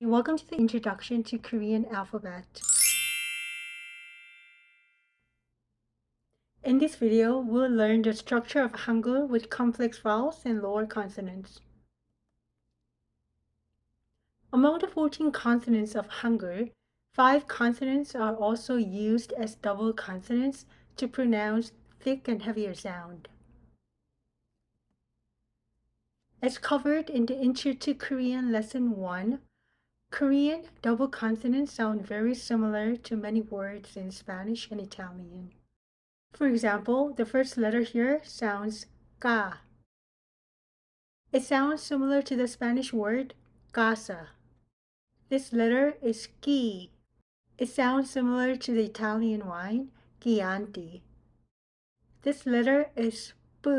Welcome to the Introduction to Korean Alphabet. In this video, we'll learn the structure of Hangul with complex vowels and lower consonants. Among the 14 consonants of Hangul, 5 consonants are also used as double consonants to pronounce thick and heavier sound. As covered in the Intro to Korean Lesson 1, Korean double consonants sound very similar to many words in Spanish and Italian. For example, the first letter here sounds ka. It sounds similar to the Spanish word casa. This letter is ki. It sounds similar to the Italian wine Chianti. This letter is p.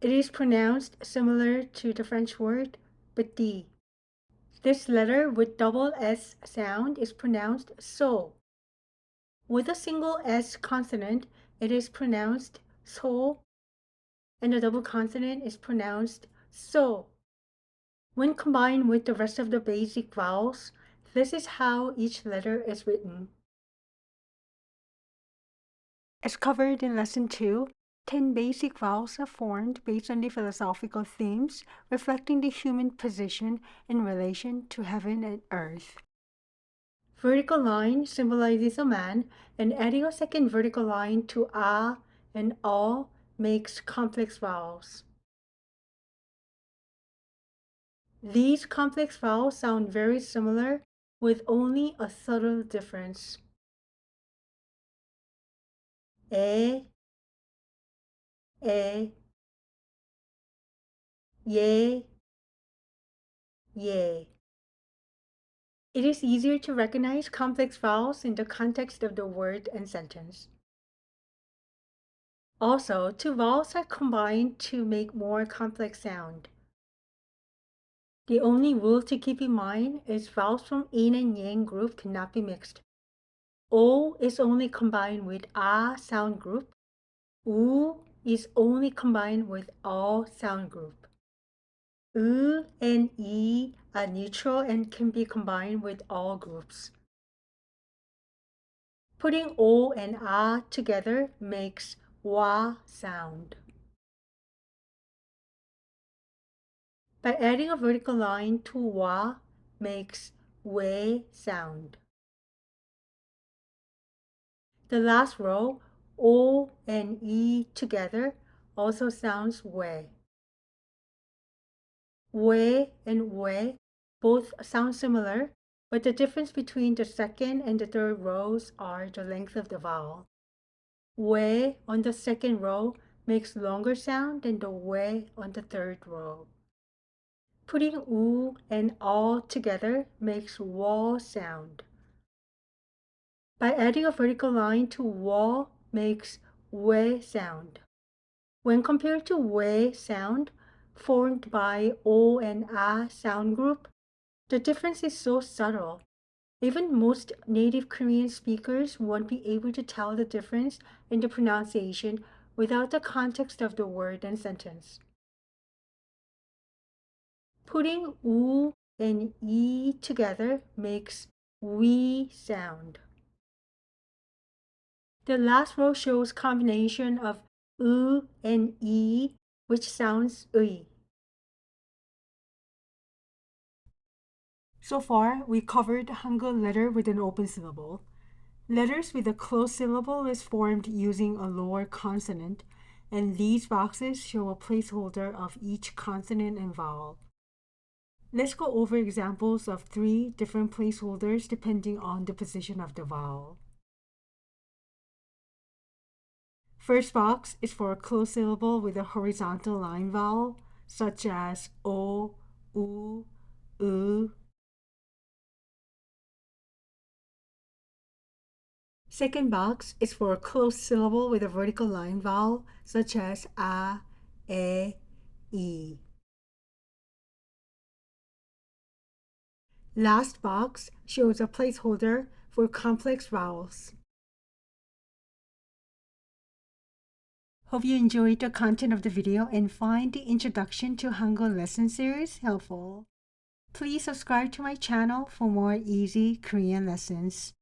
It is pronounced similar to the French word petit. This letter with double S sound is pronounced so. With a single S consonant, it is pronounced so, and the double consonant is pronounced so. When combined with the rest of the basic vowels, this is how each letter is written. As covered in Lesson 2, 10 basic vowels are formed based on the philosophical themes reflecting the human position in relation to heaven and earth. Vertical line symbolizes a man, and adding a second vertical line to a and all makes complex vowels. These complex vowels sound very similar with only a subtle difference. E, ye, ye. It is easier to recognize complex vowels in the context of the word and sentence. Also, 2 vowels are combined to make more complex sound. The only rule to keep in mind is vowels from yin and yang group cannot be mixed. O is only combined with a sound group. U is only combined with all sound group. U and E are neutral and can be combined with all groups. Putting O and A together makes wa sound. By adding a vertical line to wa makes we sound. The last row, O and E together, also sounds we. We and we both sound similar, but the difference between the second and the third rows are the length of the vowel. We on the second row makes longer sound than the we on the third row. Putting u and all together makes wa sound. By adding a vertical line to wa makes we sound. When compared to we sound, formed by o and a sound group, the difference is so subtle. Even most native Korean speakers won't be able to tell the difference in the pronunciation without the context of the word and sentence. Putting u and e together makes we sound. The last row shows combination of u and e, which sounds ui. So far, we covered Hangul letter with an open syllable. Letters with a closed syllable is formed using a lower consonant, and these boxes show a placeholder of each consonant and vowel. Let's go over examples of 3 different placeholders depending on the position of the vowel. First box is for a closed syllable with a horizontal line vowel, such as o, u, u. Second box is for a closed syllable with a vertical line vowel, such as a, e. Last box shows a placeholder for complex vowels. Hope you enjoyed the content of the video and find the Introduction to Hangul lesson series helpful. Please subscribe to my channel for more easy Korean lessons.